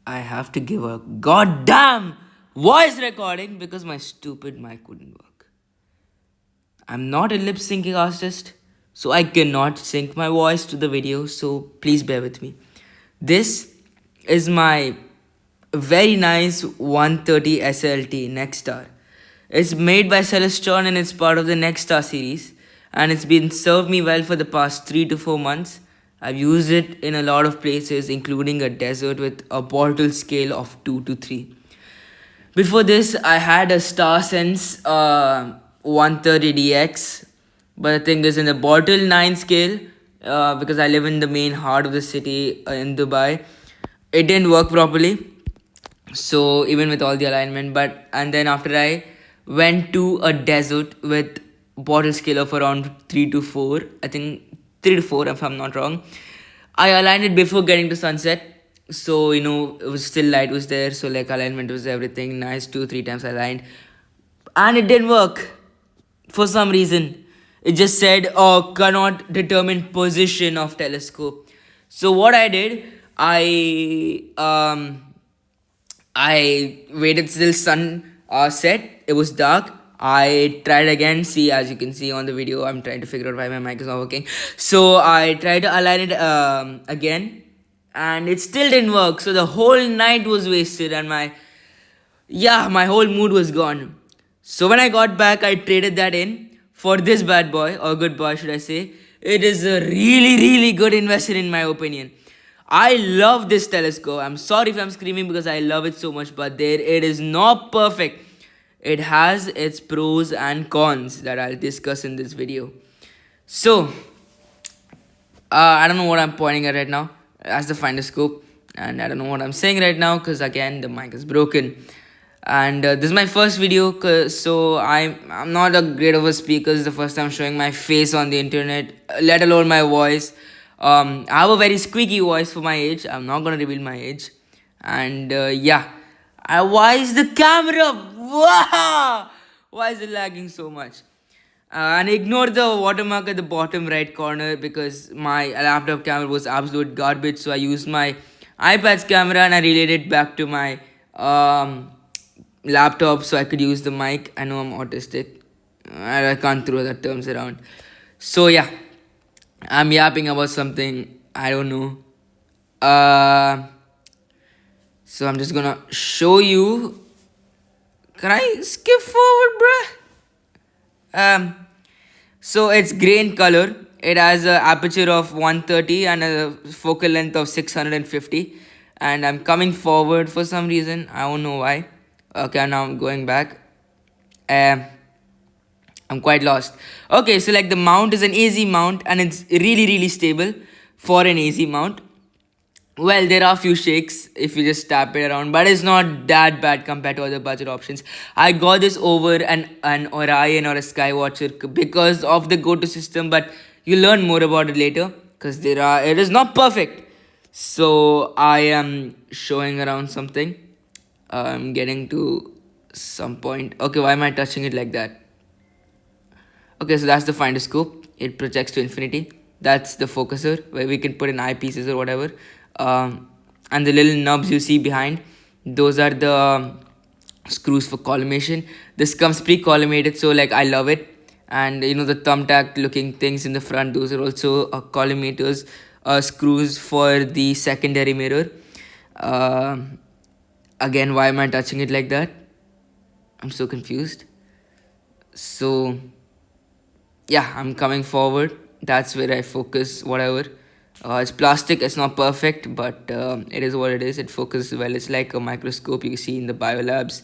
I have to give a goddamn voice recording because my stupid mic wouldn't work. I'm not a lip syncing artist, so I cannot sync my voice to the video, so please bear with me. This is my very nice 130 SLT Nexstar. It's made by Celestron and it's part of the Nexstar series, and it's been served me well for the past 3 to 4 months. I've used it in a lot of places, including a desert with a bottle scale of 2 to 3. Before this, I had a StarSense 130DX, but the thing is, in the bottle 9 scale, because I live in the main heart of the city in Dubai, it didn't work properly. So even with all the alignment, and then after I went to a desert with bottle scale of around 3 to 4, I think 3 to 4 if I'm not wrong. I aligned it before getting to sunset, so it was still light was there, so like alignment was everything nice. 2-3 times I aligned and it didn't work for some reason. It just said, oh, cannot determine position of telescope. So what I did, I waited till sun set. It was dark. I tried again. See, as you can see on the video, I'm trying to figure out why my mic is not working. So I tried to align it again, and it still didn't work. So the whole night was wasted, and my whole mood was gone. So when I got back, I traded that in for this bad boy, or good boy, should I say. It is a really, really good investment in my opinion. I love this telescope. I'm sorry if I'm screaming because I love it so much, but it is not perfect. It has its pros and cons that I'll discuss in this video. So, I don't know what I'm pointing at right now as the finder scope, and I don't know what I'm saying right now because again the mic is broken. And this is my first video, so I'm not a great of a speaker. This is the first time showing my face on the internet, let alone my voice. I have a very squeaky voice for my age. I'm not gonna reveal my age. And why is the camera? Wow! Why is it lagging so much? And ignore the watermark at the bottom right corner because my laptop camera was absolute garbage. So I used my iPad's camera and I relayed it back to my laptop so I could use the mic. I know I'm autistic. I can't throw the terms around. So yeah, I'm yapping about something. I don't know. So I'm just gonna show you. Can I skip forward, bruh? So it's gray in color. It has an aperture of 130 and a focal length of 650. And I'm coming forward for some reason. I don't know why. Okay, now I'm going back. I'm quite lost. Okay, so like the mount is an easy mount and it's really, really stable for an easy mount. Well, there are a few shakes if you just tap it around, but it's not that bad compared to other budget options. I got this over an Orion or a Skywatcher because of the go-to system, but you learn more about it later because it is not perfect. So I am showing around something. I'm getting to some point. Okay, why am I touching it like that? Okay, so that's the finder scope. It projects to infinity. That's the focuser where we can put in eyepieces or whatever. And the little knobs you see behind, those are the screws for collimation. This comes pre-collimated, so like I love it. And the thumbtack looking things in the front, those are also collimators, screws for the secondary mirror. Again, why am I touching it like that? I'm so confused. So yeah, I'm coming forward. That's where I focus, whatever. It's plastic, it's not perfect, but it is what it is. It focuses well. It's like a microscope you see in the biolabs.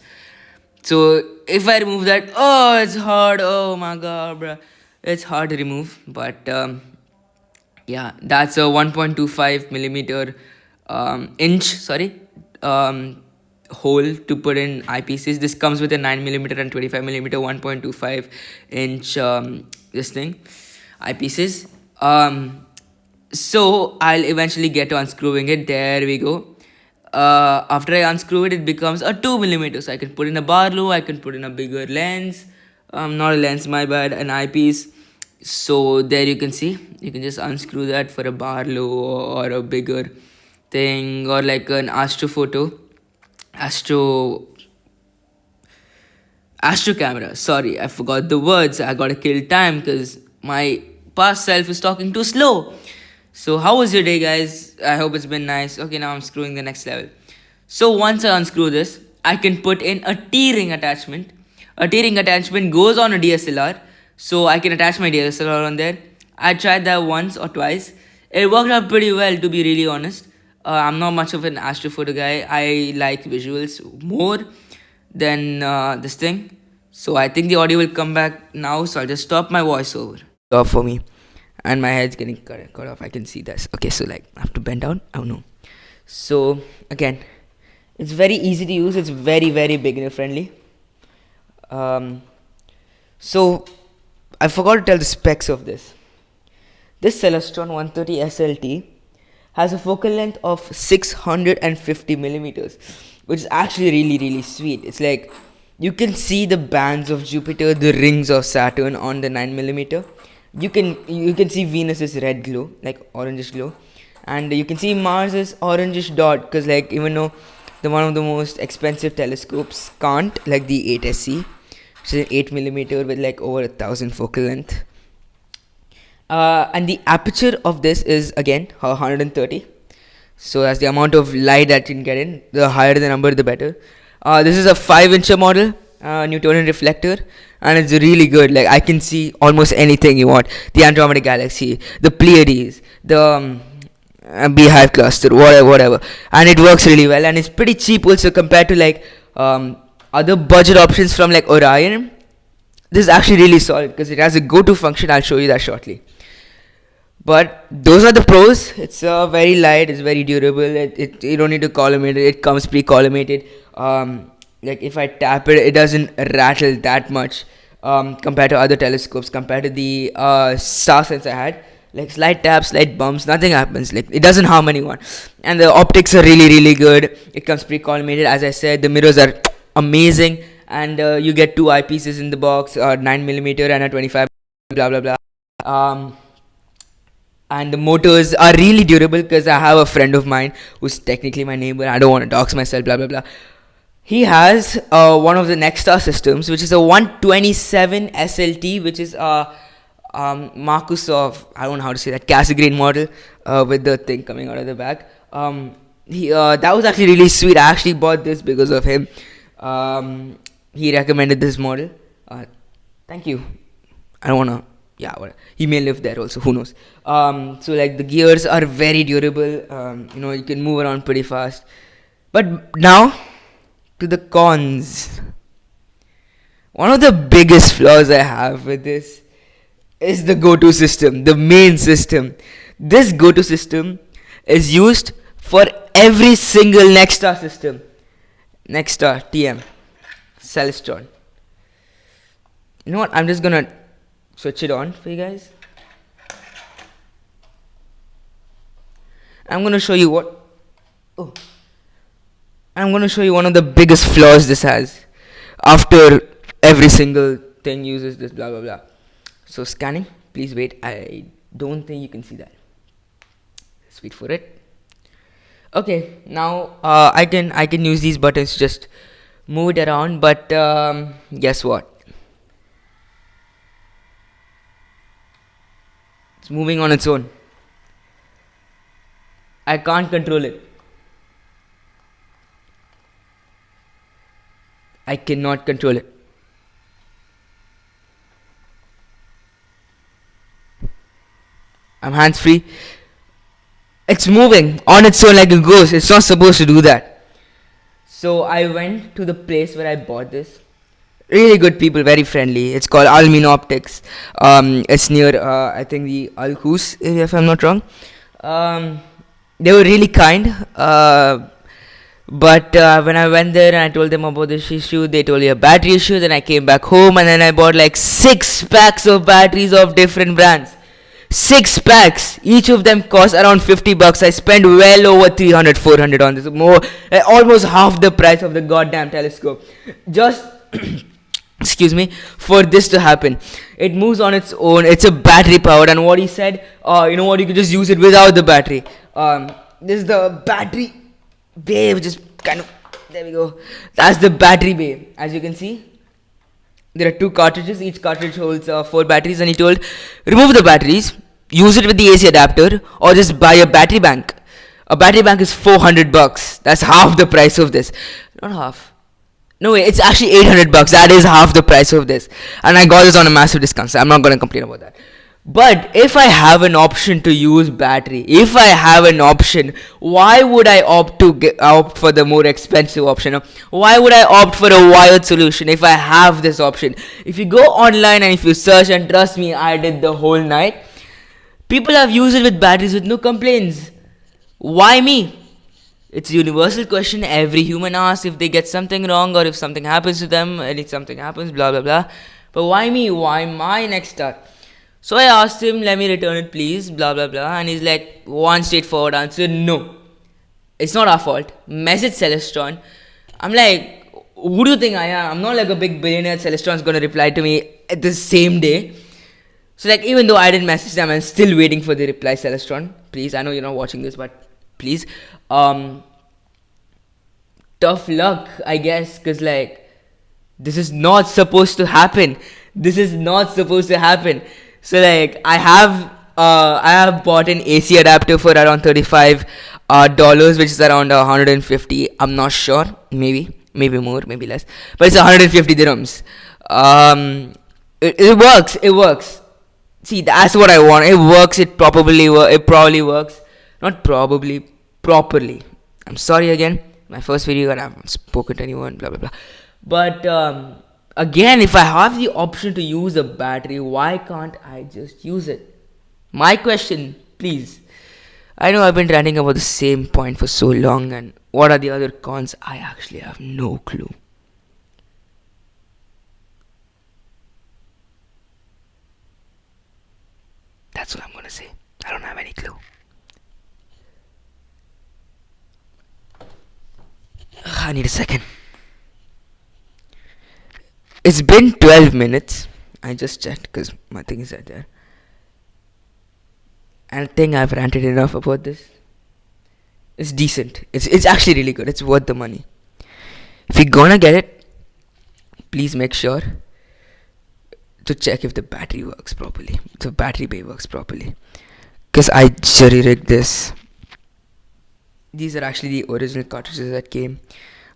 So if I remove that, oh, it's hard. Oh my god, bruh. It's hard to remove. But yeah, that's a 1.25 millimeter hole to put in eyepieces. This comes with a 9 millimeter and 25 millimeter 1.25 inch this thing eyepieces. So I'll eventually get to unscrewing it. There we go. After I unscrew it, it becomes a 2 millimeter. So I can put in a Barlow, I can put in a bigger lens. Not a lens, my bad, an eyepiece. So there you can see, you can just unscrew that for a Barlow or a bigger thing, or like an astrophoto, astro astro camera. Sorry, I forgot the words. I gotta kill time because my past self is talking too slow. So how was your day, guys? I hope it's been nice. Okay, now I'm screwing the next level. So once I unscrew this, I can put in a T-ring attachment. A T-ring attachment goes on a DSLR, so I can attach my DSLR on there. I tried that once or twice. It worked out pretty well, to be really honest. I'm not much of an astrophoto guy. I like visuals more than this thing. So I think the audio will come back now. So I'll just stop my voiceover. Off for me, and my head's getting cut off. I can see this. Okay, so like I have to bend down. Oh no. So again, it's very easy to use. It's very beginner friendly. So I forgot to tell the specs of this. This Celestron 130 SLT has a focal length of 650 millimeters, which is actually really sweet. It's like you can see the bands of Jupiter, the rings of Saturn on the 9mm. You can see Venus's red glow, like orangish glow, and you can see Mars's orangish dot, because like even though the one of the most expensive telescopes can't, like the 8SC, which is an 8mm with like over 1,000 focal length. And the aperture of this is again 130. So that's the amount of light that you can get in. The higher the number, the better. This is a 5-inch model, Newtonian reflector, and it's really good. Like I can see almost anything you want. The Andromeda Galaxy, the Pleiades, the Beehive cluster, whatever. And it works really well, and it's pretty cheap also compared to like other budget options from like Orion. This is actually really solid because it has a go-to function. I'll show you that shortly. But those are the pros. It's very light. It's very durable. You don't need to collimate it. It comes pre-collimated. Like if I tap it, it doesn't rattle that much compared to other telescopes. Compared to the Star Sense I had, like slight taps, slight bumps, nothing happens. Like it doesn't harm anyone. And the optics are really good. It comes pre-collimated. As I said, the mirrors are amazing, and you get 2 eyepieces in the box, 9mm and a 25. Blah blah blah. And the motors are really durable because I have a friend of mine who's technically my neighbor. I don't want to dox myself, blah blah blah. He has one of the Nexstar systems, which is a 127 SLT, which is Marcus of, I don't know how to say that, Cassegrain model with the thing coming out of the back. That was actually really sweet. I actually bought this because of him. He recommended this model. Thank you. I don't want to. Yeah, he may live there also, who knows. So like the gears are very durable. You can move around pretty fast. But now to the cons. One of the biggest flaws I have with this is the go-to system, the main system. This go-to system is used for every single Nexstar system. Nexstar, TM, Celestron. You know what, I'm just gonna switch it on for you guys. I'm gonna show you I'm gonna show you one of the biggest flaws this has. After every single thing uses this blah blah blah. So scanning, please wait. I don't think you can see that. Let's wait for it. Okay, now I can use these buttons to just move it around, but guess what? It's moving on its own. I can't control it. I cannot control it. I'm hands free. It's moving on its own like a ghost. It's not supposed to do that. So I went to the place where I bought this. Really good people, very friendly. It's called Almin Optics. It's near, I think, the Al Khus area, if I'm not wrong. They were really kind. But when I went there and I told them about this issue, they told me a battery issue. Then I came back home and then I bought like 6 packs of batteries of different brands. 6 packs. Each of them cost around $50. I spent well over 300, 400 on this. More, almost half the price of the goddamn telescope. Just excuse me, for this to happen. It moves on its own. It's a battery powered, and what he said, you know what, you could just use it without the battery. this is the battery bay, which is kind of, there we go. That's the battery bay. As you can see, there are two cartridges. Each cartridge holds 4 batteries, and he told, remove the batteries, use it with the AC adapter, or just buy a battery bank. A battery bank is $400. That's half the price of this. Not half. No way, it's actually $800. That is half the price of this. And I got this on a massive discount, so I'm not going to complain about that. But if I have an option to use battery, if I have an option, why would I opt for the more expensive option? Why would I opt for a wired solution if I have this option? If you go online and if you search, and trust me, I did the whole night, people have used it with batteries with no complaints. Why me? It's a universal question every human asks if they get something wrong or if something happens to them, and if something happens, blah blah blah. But why me? Why my next start? So I asked him, let me return it please, blah blah blah, and he's like, one straightforward answer, no. It's not our fault. Message Celestron. I'm like, who do you think I am? I'm not like a big billionaire. Celestron's gonna reply to me at the same day. So like, even though I didn't message them, I'm still waiting for the reply. Celestron, please, I know you're not watching this, but please, tough luck, I guess, because like, this is not supposed to happen. This is not supposed to happen. So like, I have bought an AC adapter for around $35 which is around 150. I'm not sure, maybe more, maybe less, but it's 150 dirhams. It works. See, that's what I want. It works. It probably works. Not probably, properly. I'm sorry again. My first video and I haven't spoken to anyone, blah blah blah. But again, if I have the option to use a battery, why can't I just use it? My question, please. I know I've been ranting about the same point for so long, and what are the other cons? I actually have no clue. That's what I'm gonna say. I don't have any clue. I need a second. It's been 12 minutes. I just checked because my thing is right there. And I think I've ranted enough about this. It's decent. It's actually really good. It's worth the money. If you're gonna get it, please make sure to check if the battery works properly. The battery bay works properly. Because I jury rigged this. These are actually the original cartridges that came.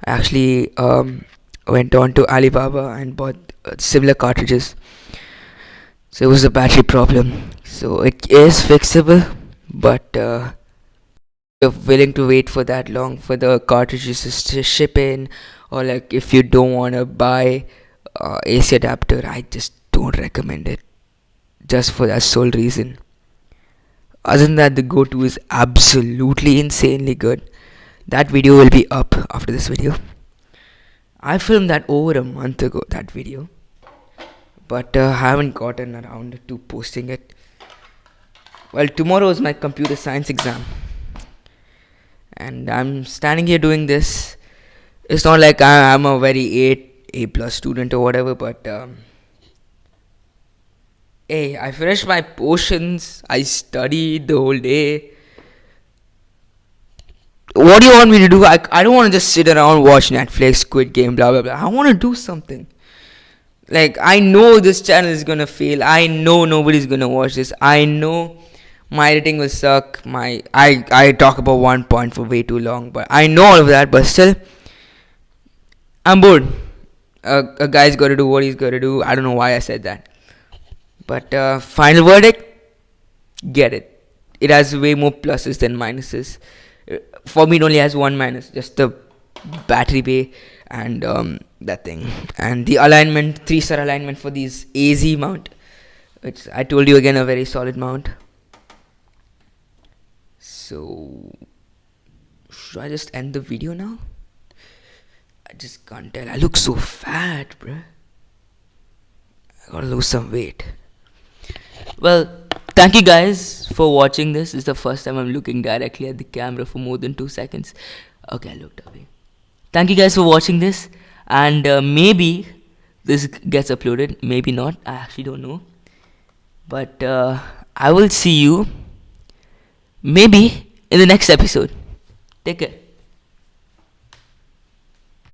I actually went on to Alibaba and bought similar cartridges. So it was a battery problem. So it is fixable, but if you're willing to wait for that long for the cartridges to ship in, or like if you don't want to buy AC adapter, I just don't recommend it. Just for that sole reason. Other than that, the go-to is absolutely insanely good. That video will be up after this video. I filmed that over a month ago, that video, but haven't gotten around to posting it. Well, tomorrow is my computer science exam, and I'm standing here doing this. It's not like I'm a very A plus student or whatever, but hey, I finished my portions. I studied the whole day. What do you want me to do? I don't want to just sit around, watch Netflix, Squid Game, blah blah blah. I want to do something. Like, I know this channel is gonna fail. I know nobody's gonna watch this. I know my editing will suck. I talk about one point for way too long, but I know all of that. But still, I'm bored. A guy's got to do what he's got to do. I don't know why I said that. But final verdict, get it. It has way more pluses than minuses. For me, it only has one minus, just the battery bay and that thing. And the alignment, 3-star alignment for these AZ mount, which I told you again, a very solid mount. So, should I just end the video now? I just can't tell. I look so fat, bruh. I gotta lose some weight. Well, thank you guys for watching this. This is the first time I'm looking directly at the camera for more than 2 seconds. Okay, I looked away. Thank you guys for watching this. And maybe this gets uploaded. Maybe not. I actually don't know. But I will see you maybe in the next episode. Take care.